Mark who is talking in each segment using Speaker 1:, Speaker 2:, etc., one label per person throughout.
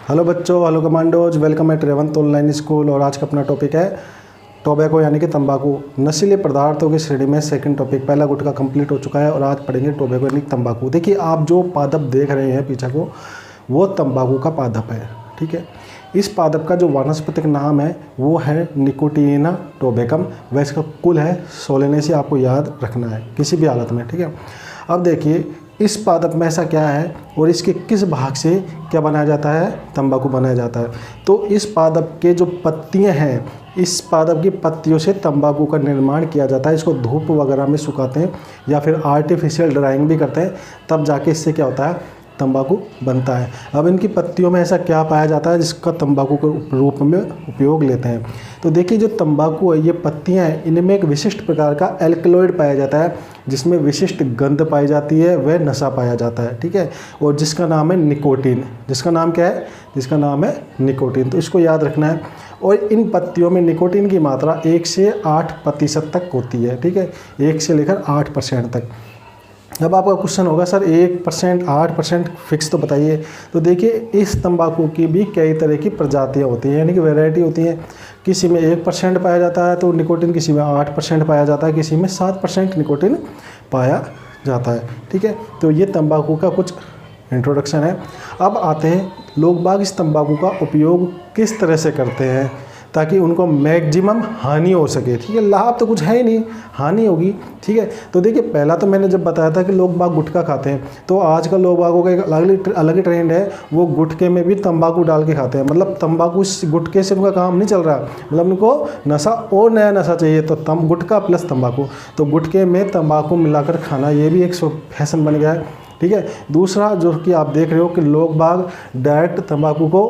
Speaker 1: Hello बच्चों, hello commandos, welcome eight Revanth online school. और आज का अपना टॉपिक है टोबैको यानी कि तंबाकू। नशीले पदार्थों की श्रेणी में सेकंड टॉपिक, पहला गुटखा कंप्लीट हो चुका है और आज पढ़ेंगे टोबैको यानी तंबाकू। देखिए, आप जो पादप देख रहे हैं पीछे को, वो तंबाकू का पादप है। ठीक है, इस पादप का जो वानस्पतिक नाम है वो है निकोटिना टोबैकम। वह इसका कुल है सोलेनेसी, आपको याद रखना है किसी भी हालत में। ठीक है, अब देखिए इस पादप में ऐसा क्या है और इसके किस भाग से क्या बनाया जाता है, तंबाकू बनाया जाता है। तो इस पादप के जो पत्तियां हैं, इस पादप की पत्तियों से तंबाकू का निर्माण किया जाता है। इसको धूप वगैरह में सुखाते हैं या फिर आर्टिफिशियल ड्राइंग भी करते हैं, तब जाके इससे क्या होता है, तंबाकू बनता है। अब इनकी पत्तियों में ऐसा क्या पाया जाता है जिसका तंबाकू के रूप में उपयोग लेते हैं। तो देखिए, जो तंबाकू है, ये पत्तियां हैं, इनमें एक विशिष्ट प्रकार का एल्कलॉइड पाया जाता है जिसमें विशिष्ट गंध पाई जाती है, वह नशा पाया जाता है। ठीक है, और जिसका नाम है निकोटीन। जिसका नाम क्या है, जिसका नाम है निकोटीन। तो इसको याद रखना है। और इन पत्तियों में निकोटीन की मात्रा 1 से 8% तक होती है। ठीक है, 1 से लेकर 8% तक। अब आपका क्वेश्चन होगा, सर 1%, 8% फिक्स तो बताइए। तो देखिए, इस तंबाकू की भी कई तरह की प्रजातियां होती हैं, यानी कि वैरायटी होती हैं। किसी में 1% पाया जाता है तो निकोटीन, किसी में 8% पाया जाता है, किसी में 7% निकोटीन पाया जाता है। ठीक है, तो ये तंबाकू का कुछ इंट्रोडक्शन है। अब आते हैं लोग बाग इस तंबाकू का उपयोग किस तरह से करते हैं ताकि उनको मैक्सिमम हानि हो सके। ठीक है, लाभ तो कुछ है ही नहीं, हानि होगी। ठीक है, तो देखिए, पहला तो मैंने जब बताया था कि लोग बाग गुटखा खाते हैं, तो आजकल लोग बागों का एक अलग ही ट्रेंड है, वो गुटखे में भी तंबाकू डाल के खाते हैं। मतलब तंबाकू गुटखे से उनका काम नहीं चल रहा, मतलब उनको नशा और नया नशा चाहिए, तो गुटखा प्लस तंबाकू। तो गुटखे में तंबाकू मिलाकर खाना, ये भी एक फैशन बन गया है। ठीक है, दूसरा जो कि आप देख रहे हो कि लोग बाग डायरेक्ट तंबाकू को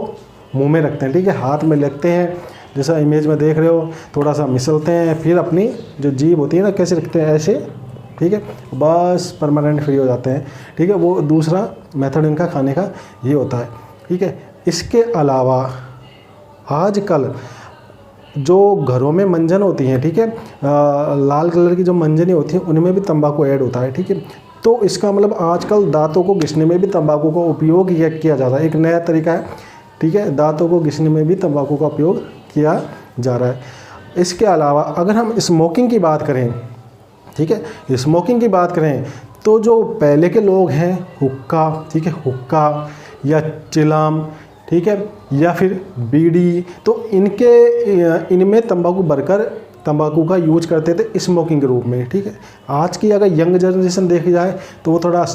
Speaker 1: मुँह में रखते हैं। ठीक है, हाथ में लगते हैं, जैसा इमेज में देख रहे हो, थोड़ा सा मिसलते हैं, फिर अपनी जो जीभ होती है ना, कैसे रखते हैं, ऐसे। ठीक है, बस परमानेंट फ्री हो जाते हैं। ठीक है, वो दूसरा मेथड इनका खाने का ये होता है। ठीक है, इसके अलावा आजकल जो घरों में मंजन होती हैं, ठीक है, लाल कलर की जो मंजनें होती हैं, उनमें भी तंबाकू ऐड होता है। ठीक है, तो इसका मतलब आजकल दांतों को घिसने में भी तंबाकू का उपयोग किया जाता है, एक नया तरीका है। ठीक है, दांतों को घिसने में भी तंबाकू का उपयोग किया जा रहा है। इसके अलावा अगर हम स्मोकिंग की बात करें, ठीक है, स्मोकिंग की बात करें, तो जो पहले के लोग हैं, हुक्का, ठीक है, हुक्का या चिलम, ठीक है, या फिर बीड़ी, तो इनमें तंबाकू भरकर तंबाकू का यूज करते थे स्मोकिंग के रूप में। ठीक है, आज की अगर यंग जनरेशन देखी जाए तो वो थोड़ा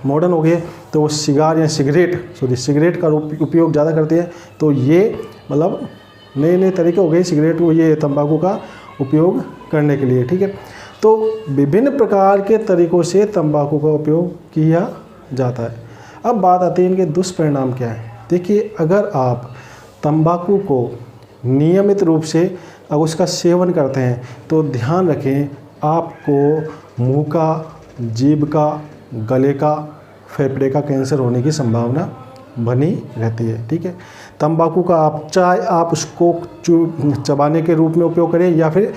Speaker 1: मॉडर्न हो गए, तो वो सिगरेट का उपयोग ज़्यादा करते हैं। तो ये मतलब नए नए तरीके हो गए सिगरेट को, ये तंबाकू का उपयोग करने के लिए। ठीक है, तो विभिन्न प्रकार के तरीक़ों से तंबाकू का उपयोग किया जाता है। अब बात आती है इनके दुष्परिणाम क्या है। देखिए, अगर आप तंबाकू को नियमित रूप से अगर उसका सेवन करते हैं तो ध्यान रखें, आपको मुंह का, जीभ का, गले का, फेफड़े का कैंसर होने की संभावना बनी रहती है। ठीक है, तंबाकू का आप चाहे आप उसको चबाने के रूप में उपयोग करें या फिर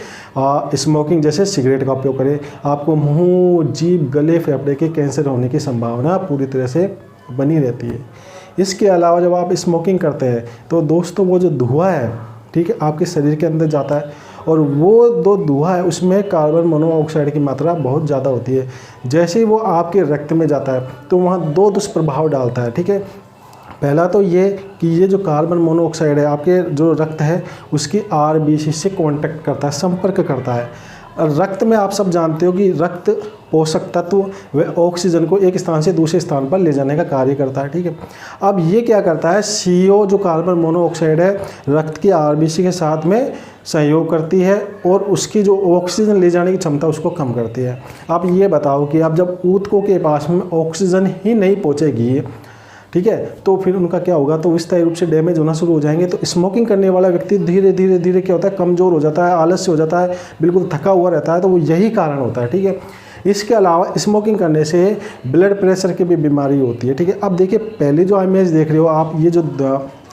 Speaker 1: स्मोकिंग जैसे सिगरेट का उपयोग करें, आपको मुंह, जीभ, गले, फेफड़े के कैंसर होने की संभावना पूरी तरह से बनी रहती है। इसके अलावा जब आप स्मोकिंग करते हैं तो दोस्तों, वो जो धुआं है, ठीक है, आपके शरीर के अंदर जाता है और वो जो धुआं है उसमें कार्बन मोनोऑक्साइड की मात्रा बहुत ज़्यादा होती है। जैसे ही वो आपके रक्त में जाता है तो वहाँ 2 दुष्प्रभाव डालता है। ठीक है, पहला तो ये कि ये जो कार्बन मोनोऑक्साइड है, आपके जो रक्त है उसकी आरबीसी से कांटेक्ट करता है, संपर्क करता है। रक्त में आप सब जानते हो कि रक्त पोषक तत्व व ऑक्सीजन को एक स्थान से दूसरे स्थान पर ले जाने का कार्य करता है। ठीक है, अब ये क्या करता है, CO जो कार्बन मोनोऑक्साइड है, रक्त की आरबीसी के साथ में सहयोग करती है और उसकी जो ऑक्सीजन ले जाने की क्षमता उसको कम करती है। आप ये बताओ कि आप जब ऊतकों के पास में ऑक्सीजन ही नहीं पहुँचेगी, ठीक है, तो फिर उनका क्या होगा, तो स्थायी रूप से डैमेज होना शुरू हो जाएंगे। तो स्मोकिंग करने वाला व्यक्ति धीरे धीरे क्या होता है, कमज़ोर हो जाता है, आलस्य हो जाता है, बिल्कुल थका हुआ रहता है। तो वो यही कारण होता है। ठीक है, इसके अलावा स्मोकिंग करने से ब्लड प्रेशर की भी बीमारी होती है। ठीक है, अब देखिए, पहले जो इमेज देख रहे हो आप, ये जो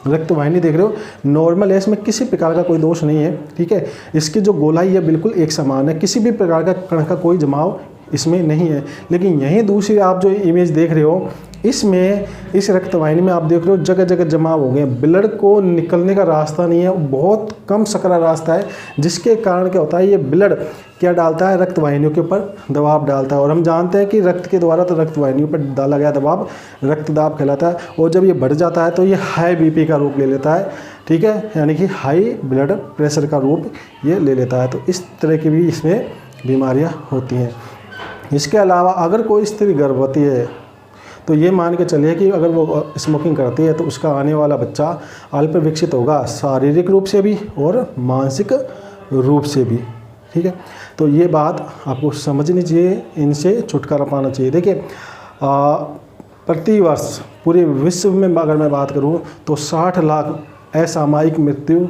Speaker 1: रक्त वाहिनी देख रहे हो, नॉर्मल है, इसमें किसी प्रकार का कोई दोष नहीं है। ठीक है, इसकी जो गोलाई है बिल्कुल एक समान है, किसी भी प्रकार का कण का कोई जमाव इसमें नहीं है। लेकिन यहीं दूसरी आप जो इमेज देख रहे हो, इसमें इस रक्तवाहिनी में आप देख रहे हो जगह जगह जमा हो गए, ब्लड को निकलने का रास्ता नहीं है, बहुत कम सकरा रास्ता है, जिसके कारण क्या होता है, ये ब्लड क्या डालता है, रक्तवाहिनियों के ऊपर दबाव डालता है। और हम जानते हैं कि रक्त के द्वारा तो रक्तवाहिनियों पर डाला गया दबाव रक्तदाब कहलाता है, और जब ये बढ़ जाता है तो ये हाई बीपी का रूप ले लेता है, ठीक है, यानी कि हाई ब्लड प्रेशर का रूप ये ले लेता है। तो इस तरह की भी इसमें बीमारियां होती हैं। इसके अलावा अगर कोई स्त्री गर्भवती है तो ये मान के चलिए कि अगर वो स्मोकिंग करती है तो उसका आने वाला बच्चा अल्प विकसित होगा, शारीरिक रूप से भी और मानसिक रूप से भी, ठीक है। तो ये बात आपको समझनी चाहिए, इनसे छुटकारा पाना चाहिए। देखिए प्रतिवर्ष पूरे विश्व में अगर मैं बात करूँ तो 60 लाख असामयिक मृत्यु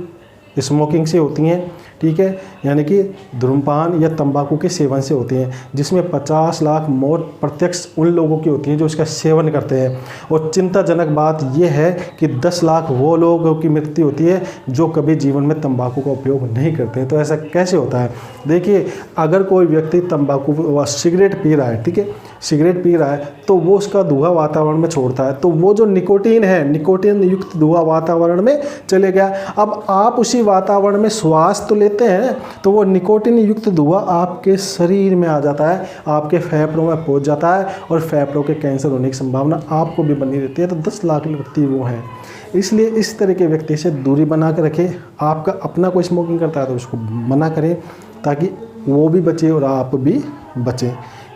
Speaker 1: स्मोकिंग से होती हैं, ठीक है, यानी कि धूम्रपान या तंबाकू के सेवन से होती हैं, जिसमें 50 लाख मौत प्रत्यक्ष उन लोगों की होती हैं जो इसका सेवन करते हैं। और चिंताजनक बात यह है कि 10 लाख वो लोगों की मृत्यु होती है जो कभी जीवन में तंबाकू का उपयोग नहीं करते हैं। तो ऐसा कैसे होता है? देखिए अगर कोई व्यक्ति तंबाकू व सिगरेट पी रहा है, ठीक है, सिगरेट पी रहा है तो वो उसका धुआं वातावरण में छोड़ता है, तो वो जो निकोटीन है, निकोटीन युक्त धुआं वातावरण में चले गया। अब आप उसी वातावरण में श्वास तो लेते हैं तो वो निकोटीन युक्त धुआं आपके शरीर में आ जाता है, आपके फेफड़ों में पहुंच जाता है और फेफड़ों के कैंसर होने की संभावना आपको भी बनी रहती है। तो 10 लाख व्यक्ति वो हैं, इसलिए इस तरह के व्यक्ति से दूरी बना कर रखें। आपका अपना कोई स्मोकिंग करता है तो उसको मना करें ताकि वो भी बचे और आप भी बचें,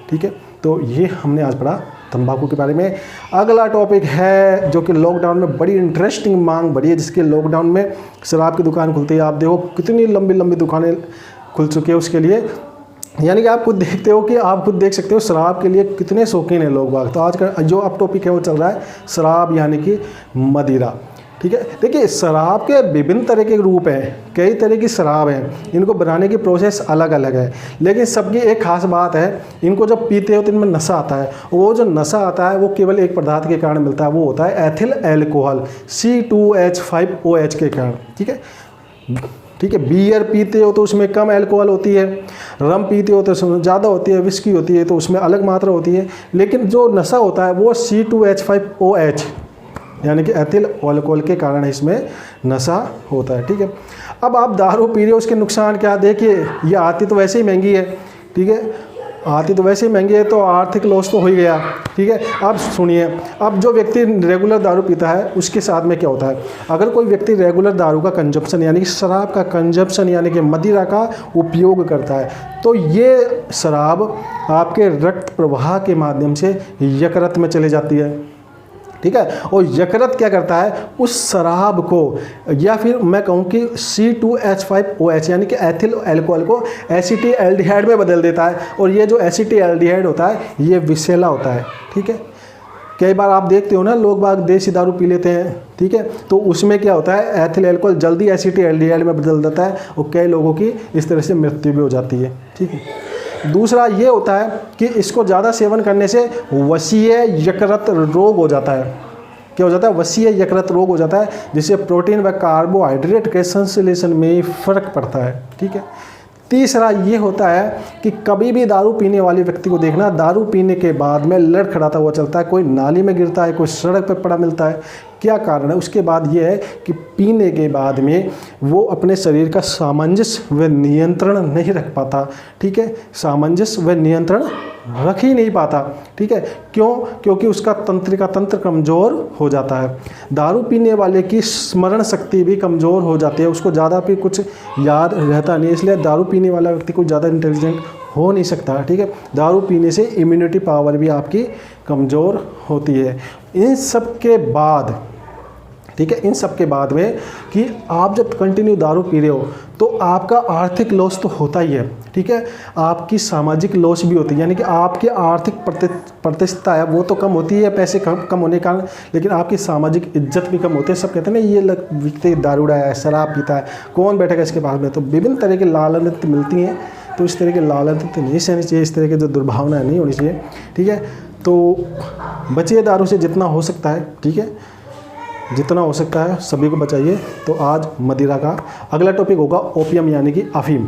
Speaker 1: ठीक है। तो ये हमने आज पढ़ा तंबाकू के बारे में। अगला टॉपिक है जो कि लॉकडाउन में बड़ी इंटरेस्टिंग मांग बढ़ी है, जिसके लॉकडाउन में शराब की दुकान खुलती है। आप देखो कितनी लंबी लंबी दुकानें खुल चुकी है उसके लिए, यानी कि आप खुद देखते हो कि आप खुद देख सकते हो शराब के लिए कितने शौकीन हैं लोग बाग। तो आज का जो अब टॉपिक है वो चल रहा है शराब यानी कि मदिरा, ठीक है। देखिए शराब के विभिन्न तरह के रूप हैं, कई तरह की शराब हैं, इनको बनाने की प्रोसेस अलग अलग है, लेकिन सबकी एक खास बात है, इनको जब पीते हो तो इनमें नशा आता है। वो जो नशा आता है वो केवल एक पदार्थ के कारण मिलता है, वो होता है एथिल एल्कोहल C2H5OH के कारण, ठीक है, ठीक है। बियर पीते हो तो उसमें कम अल्कोहल होती है, रम पीते हो तो उसमें ज़्यादा होती है, विस्की होती है तो उसमें अलग मात्रा होती है, लेकिन जो नशा होता है वो C2H5OH यानी कि एथिल अल्कोहल के कारण इसमें नशा होता है, ठीक है। अब आप दारू पी रहे हो, उसके नुकसान क्या? देखिए ये आती तो वैसे ही महंगी है, ठीक है, आती तो वैसे ही महंगी है तो आर्थिक लॉस तो हो ही गया, ठीक है। अब सुनिए, अब जो व्यक्ति रेगुलर दारू पीता है उसके साथ में क्या होता है? अगर कोई व्यक्ति रेगुलर दारू का कंजप्शन यानी कि शराब का कंजप्शन यानी कि मदिरा का उपयोग करता है तो ये शराब आपके रक्त प्रवाह के माध्यम से यकृत में चली जाती है, ठीक है। और यकृत क्या करता है, उस शराब को या फिर मैं कहूँ कि C2H5OH यानी कि एथिल अल्कोहल को एसिटिल्डिहाइड में बदल देता है। और ये जो एसिटिल्डिहाइड होता है ये विषैला होता है, ठीक है। कई बार आप देखते हो ना लोग बाग देसी दारू पी लेते हैं, ठीक है, तो उसमें क्या होता है एथिल अल्कोहल जल्दी एसिटिल्डिहाइड में बदल देता है और कई लोगों की इस तरह से मृत्यु भी हो जाती है, ठीक है। दूसरा ये होता है कि इसको ज़्यादा सेवन करने से वसीय यकृत रोग हो जाता है। क्या हो जाता है? वसीय यकृत रोग हो जाता है, जिससे प्रोटीन व कार्बोहाइड्रेट के संश्लेषण में फर्क पड़ता है, ठीक है। तीसरा ये होता है कि कभी भी दारू पीने वाले व्यक्ति को देखना, दारू पीने के बाद में लड़खड़ाता हुआ चलता है, कोई नाली में गिरता है, कोई सड़क पर पड़ा मिलता है। क्या कारण है? उसके बाद ये है कि पीने के बाद में वो अपने शरीर का सामंजस्य व नियंत्रण नहीं रख पाता, ठीक है, सामंजस्य व नियंत्रण रख ही नहीं पाता, ठीक है। क्यों? क्योंकि उसका तंत्रिका तंत्र कमज़ोर हो जाता है। दारू पीने वाले की स्मरण शक्ति भी कमज़ोर हो जाती है, उसको ज़्यादा भी कुछ याद रहता नहीं, इसलिए दारू पीने वाला व्यक्ति को ज़्यादा इंटेलिजेंट हो नहीं सकता, ठीक है। दारू पीने से इम्यूनिटी पावर भी आपकी कमज़ोर होती है। इन सब के बाद, ठीक है, इन सब के बाद में कि आप जब कंटिन्यू दारू पी रहे हो तो आपका आर्थिक लॉस तो होता ही है, ठीक है, आपकी सामाजिक लॉस भी होती है, यानी कि आपकी आर्थिक प्रतिष्ठा है वो तो कम होती है पैसे कम होने के कारण, लेकिन आपकी सामाजिक इज्जत भी कम होती है। सब कहते हैं ना ये व्यक्ति दारूड़ा है, शराब पीता है, कौन बैठेगा इसके पास में। तो विभिन्न तरह की लालच मिलती हैं, तो इस तरह के लालच नहीं सहनी चाहिए, इस तरह की जो दुर्भावनाएं नहीं होनी चाहिए, ठीक है। तो बचिए दारू से जितना हो सकता है, ठीक है, जितना हो सकता है सभी को बचाइए। तो आज मदिरा का अगला टॉपिक होगा ओपियम यानी कि अफीम।